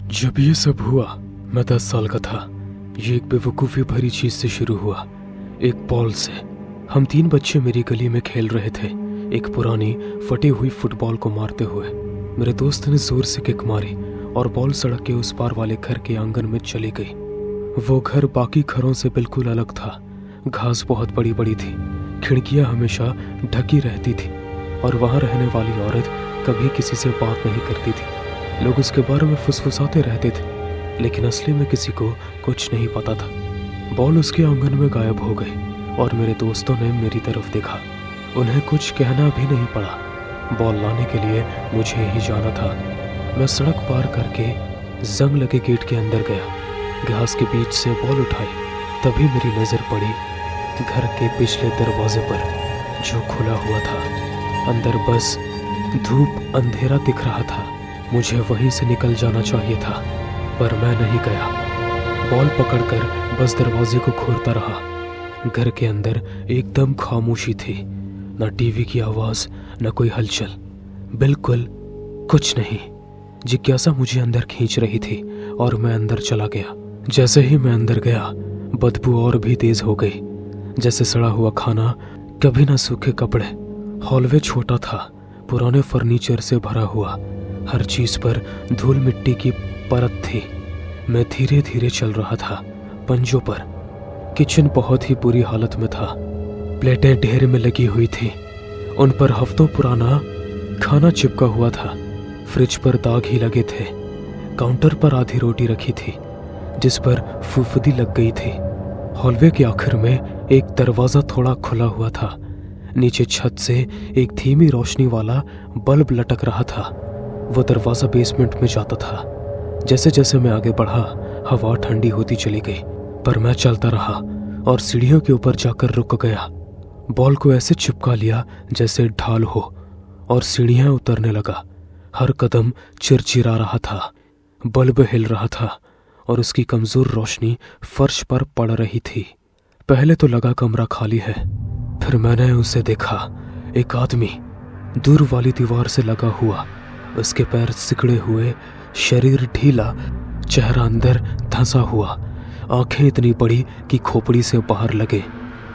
जब ये सब हुआ मैं 10 साल का था। ये एक बेवकूफ़ी भरी चीज से शुरू हुआ, एक बॉल से। हम 3 बच्चे मेरी गली में खेल रहे थे, एक पुरानी फटी हुई फुटबॉल को मारते हुए। मेरे दोस्त ने जोर से किक मारी और बॉल सड़क के उस पार वाले घर के आंगन में चली गई। वो घर बाकी घरों से बिल्कुल अलग था। घास बहुत बड़ी बड़ी थी, खिड़कियां हमेशा ढकी रहती थी और वहां रहने वाली औरत कभी किसी से बात नहीं करती थी। लोग उसके बारे में फुसफुसाते रहते थे, लेकिन असली में किसी को कुछ नहीं पता था। बॉल उसके आंगन में गायब हो गई और मेरे दोस्तों ने मेरी तरफ देखा। उन्हें कुछ कहना भी नहीं पड़ा। बॉल लाने के लिए मुझे ही जाना था। मैं सड़क पार करके जंग लगे गेट के अंदर गया। घास के बीच से बॉल उठाई, तभी मेरी नजर पड़ी घर के पिछले दरवाजे पर, जो खुला हुआ था। अंदर बस धूप अंधेरा दिख रहा था। मुझे वहीं से निकल जाना चाहिए था, पर मैं नहीं गया। बॉल पकड़कर बस दरवाजे को घूरता रहा। घर के अंदर एकदम खामोशी थी, न टीवी की आवाज, न कोई हलचल, बिल्कुल कुछ नहीं। जिज्ञासा मुझे अंदर खींच रही थी और मैं अंदर चला गया। जैसे ही मैं अंदर गया, बदबू और भी तेज हो गई, जैसे सड़ा हुआ खाना, कभी ना सूखे कपड़े। हॉलवे छोटा था, पुराने फर्नीचर से भरा हुआ, हर चीज पर धूल मिट्टी की परत थी। मैं धीरे धीरे चल रहा था पंजों पर। किचन बहुत ही बुरी हालत में था। प्लेटें ढेर में लगी हुई थी, उन पर हफ्तों पुराना खाना चिपका हुआ था। फ्रिज पर दाग ही लगे थे। काउंटर पर आधी रोटी रखी थी, जिस पर फुफुदी लग गई थी। हॉलवे के आखिर में एक दरवाजा थोड़ा खुला हुआ था। नीचे छत से एक धीमी रोशनी वाला बल्ब लटक रहा था। वो दरवाजा बेसमेंट में जाता था। जैसे जैसे मैं आगे बढ़ा, हवा ठंडी होती चली गई, पर मैं चलता रहा और सीढ़ियों के ऊपर जाकर रुक गया। बॉल को ऐसे चिपका लिया जैसे ढाल हो, और सीढ़ियां उतरने लगा। हर कदम चिरचिरा रहा था। बल्ब हिल रहा था और उसकी कमजोर रोशनी फर्श पर पड़ रही थी। पहले तो लगा कमरा खाली है, फिर मैंने उसे देखा। एक आदमी दूर वाली दीवार से लगा हुआ, उसके पैर सिकड़े हुए, शरीर ढीला, चेहरा अंदर धंसा हुआ, आंखें इतनी बड़ी कि खोपड़ी से बाहर लगे,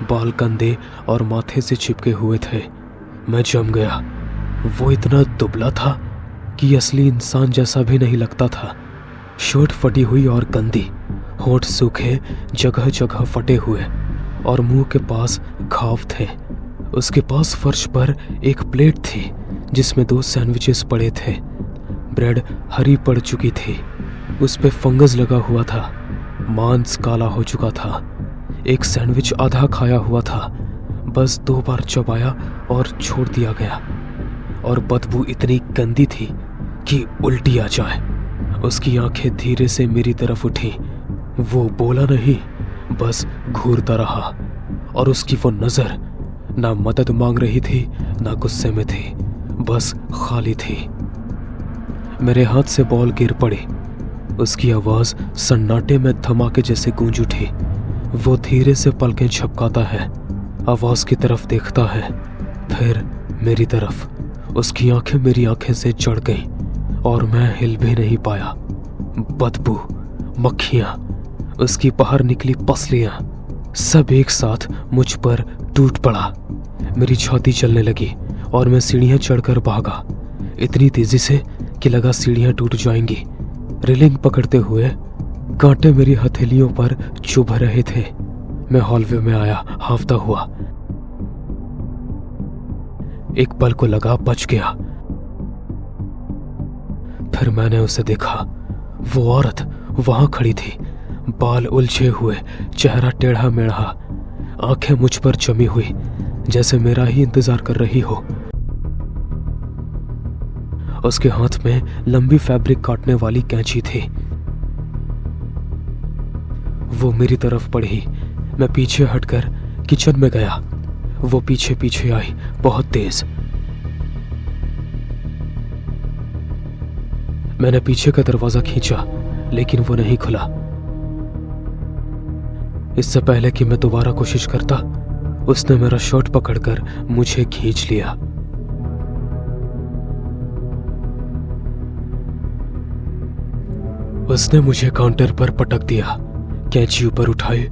बाल कंधे और माथे से चिपके हुए थे। मैं जम गया। वो इतना दुबला था कि असली इंसान जैसा भी नहीं लगता था। शर्ट फटी हुई और गंदी, होंठ सूखे, जगह जगह फटे हुए, और मुंह के पास घाव थे। उसके पास फर्श पर एक प्लेट थी जिसमें 2 सैंडविचेस पड़े थे। ब्रेड हरी पड़ चुकी थी, उस पे फंगस लगा हुआ था, मांस काला हो चुका था। एक सैंडविच आधा खाया हुआ था, बस 2 बार चबाया और छोड़ दिया गया, और बदबू इतनी गंदी थी कि उल्टी आ जाए। उसकी आंखें धीरे से मेरी तरफ उठी। वो बोला नहीं, बस घूरता रहा, और उसकी वो नजर ना मदद मांग रही थी ना गुस्से में थी, बस खाली थी। मेरे हाथ से बॉल गिर पड़ी। उसकी आवाज सन्नाटे में धमाके जैसे गूंज उठी। वो धीरे से पलकें झपकाता है, आवाज की तरफ देखता है, फिर मेरी तरफ। उसकी आंखें मेरी आंखें से जड़ गईं और मैं हिल भी नहीं पाया। बदबू, मक्खियां, उसकी बाहर निकली पसलियां, सब एक साथ मुझ पर टूट पड़ा। मेरी छाती चलने लगी और मैं सीढ़ियां चढ़कर भागा, इतनी तेजी से कि लगा सीढ़ियां टूट जाएंगी। रेलिंग पकड़ते हुए कांटे मेरी हथेलियों पर चुभ रहे थे। मैं हॉलवे में आया, हांफता हुआ। एक पल को लगा बच गया, फिर मैंने उसे देखा। वो औरत वहां खड़ी थी, बाल उलझे हुए, चेहरा टेढ़ा मेढ़ा, आंखें मुझ पर जमी हुई, जैसे मेरा ही इंतजार कर रही हो। उसके हाथ में लंबी फैब्रिक काटने वाली कैंची थी। वो मेरी तरफ बढ़ी। मैं पीछे हटकर किचन में गया। वो पीछे पीछे आई, बहुत तेज। मैंने पीछे का दरवाजा खींचा, लेकिन वो नहीं खुला। इससे पहले कि मैं दोबारा कोशिश करता, उसने मेरा शर्ट पकड़कर मुझे खींच लिया। उसने मुझे काउंटर पर पटक दिया, कैंची ऊपर उठाई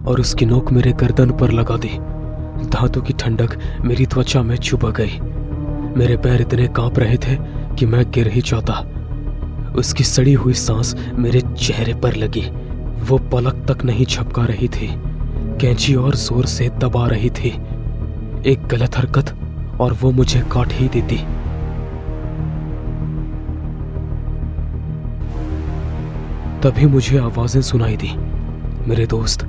और उसकी नोक मेरे गर्दन पर लगा दी। दांतों की ठंडक मेरी त्वचा में चुभ गई। मेरे पैर इतने कांप रहे थे कि मैं गिर ही जाता। उसकी सड़ी हुई सांस मेरे चेहरे पर लगी। वो पलक तक नहीं झपका रही थी, कैंची और जोर से दबा रही थी। एक गलत हरकत और वो मुझे काट ही देती। तभी मुझे आवाजें सुनाई दी। मेरे दोस्त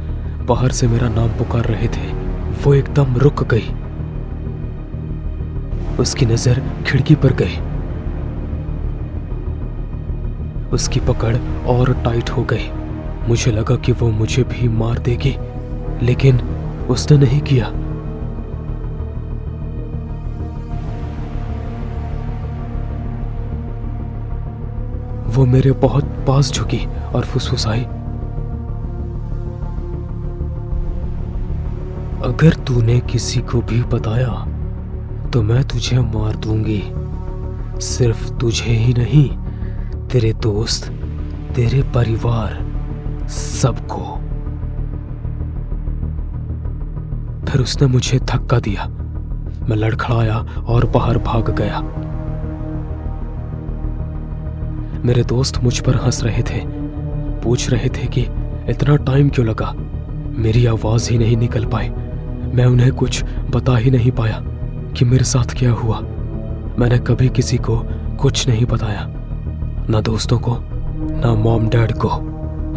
बाहर से मेरा नाम पुकार रहे थे। वो एकदम रुक गई। उसकी नजर खिड़की पर गई। उसकी पकड़ और टाइट हो गई। मुझे लगा कि वो मुझे भी मार देगी, लेकिन उसने नहीं किया। वो मेरे बहुत पास झुकी और फुसफुसाई, अगर तूने किसी को भी बताया तो मैं तुझे मार दूंगी। सिर्फ तुझे ही नहीं, तेरे दोस्त, तेरे परिवार, सबको। फिर उसने मुझे धक्का दिया। मैं लड़खड़ाया और बाहर भाग गया। मेरे दोस्त मुझ पर हंस रहे थे, पूछ रहे थे कि इतना टाइम क्यों लगा। मेरी आवाज ही नहीं निकल पाई। मैं उन्हें कुछ बता ही नहीं पाया कि मेरे साथ क्या हुआ। मैंने कभी किसी को कुछ नहीं बताया, ना दोस्तों को, ना मॉम डैड को।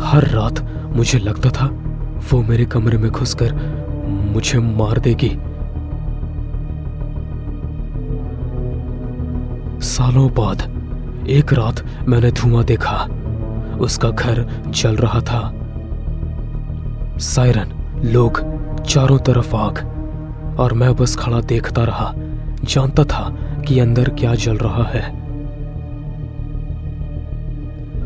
हर रात मुझे लगता था वो मेरे कमरे में घुसकर मुझे मार देगी। सालों बाद एक रात मैंने धुआं देखा। उसका घर जल रहा था। सायरन, लोग, चारों तरफ आग, और मैं बस खड़ा देखता रहा। जानता था कि अंदर क्या जल रहा है।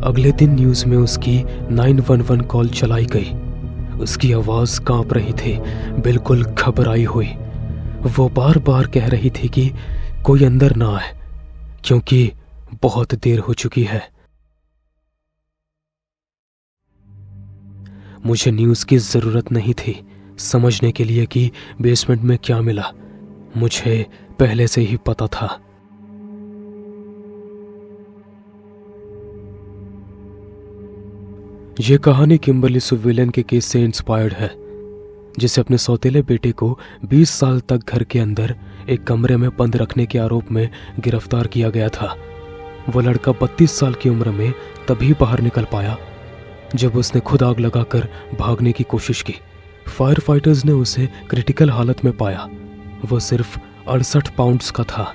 अगले दिन न्यूज में उसकी 911 कॉल चलाई गई। उसकी आवाज कांप रही थी, बिल्कुल घबराई हुई। वो बार बार कह रही थी कि कोई अंदर ना आए, क्योंकि बहुत देर हो चुकी है। मुझे न्यूज की जरूरत नहीं थी समझने के लिए कि बेसमेंट में क्या मिला। मुझे पहले से ही पता था। यह कहानी किम्बरली सु विलियन के केस से इंस्पायर्ड है, जिसे अपने सौतेले बेटे को 20 साल तक घर के अंदर एक कमरे में बंद रखने के आरोप में गिरफ्तार किया गया था। वो लड़का 32 साल की उम्र में तभी बाहर निकल पाया जब उसने खुद आग लगाकर भागने की कोशिश की। फायर फाइटर्स ने उसे क्रिटिकल हालत में पाया। वो सिर्फ 68 पाउंड्स का था।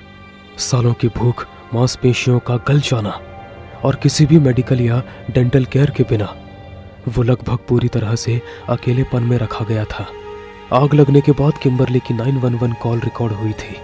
सालों की भूख, मांसपेशियों का गल जाना और किसी भी मेडिकल या डेंटल केयर के बिना वो लगभग पूरी तरह से अकेलेपन में रखा गया था। आग लगने के बाद किम्बरली की 911 कॉल रिकॉर्ड हुई थी।